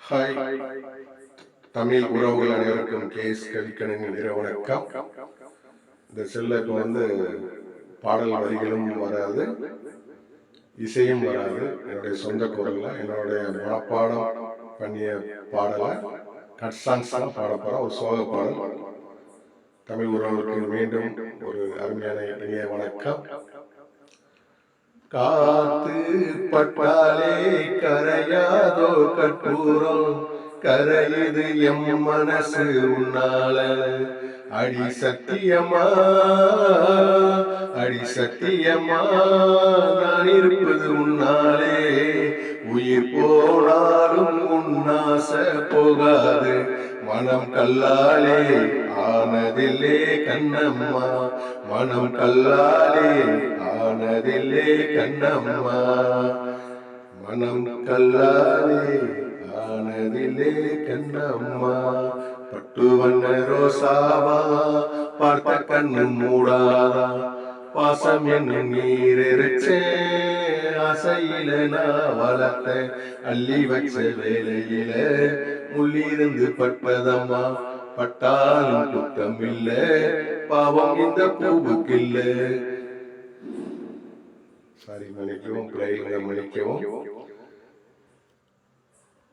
Hi, Tamil உறவுகள் அனைவருக்கும் KS கவிக்கணின் இரவு வணக்கம். இந்த செல்ல இப்போ பாடல் வரிகளும் வராது, இசையும் வராது. என்னுடைய சொந்த குரல்ல என்னுடைய மனப்பாடம் பண்ணிய பாடலை கட் சாங்ஸ் தான் பாட போகிறேன். ஒரு சோக பாடல். தமிழ் உறவுகளுக்கு மீண்டும் ஒரு அருமையான இனிய வணக்கம். காத்து பட்டாலே கரையாதோ கற்பூரம், கரையுது எம் மனசு உன்னால. அடி சத்தியமா, அடி சத்தியமா, நான் இருப்பது உன்னாலே. உயிர் போனாலும் உன்னாச போகாது, மனம் கல்லாலே ஆனதில்லே கண்ணம்மா, மனம் கல்லாலே ஆனதில்லே கண்ணம்மா, மனம் கல்லாலே ஆனதில்லே கண்ணம்மா. பட்டு வண்ண ரோசாவா பார்த்த கண்ணன் மூடாதா, பாசம் என்னும் நீரெரிச்சே ஆசையில நான் வளர்த்த அள்ளி வச்ச வேலையில முள்ளிருந்து பட்டதம்மா. பட்டாலும் குத்தம் இல்ல, பாவம் இந்த பூவுக்கு இல்ல. சாரி, மன்னிக்கவும், பிள்ளைகளை மன்னிக்கவும்.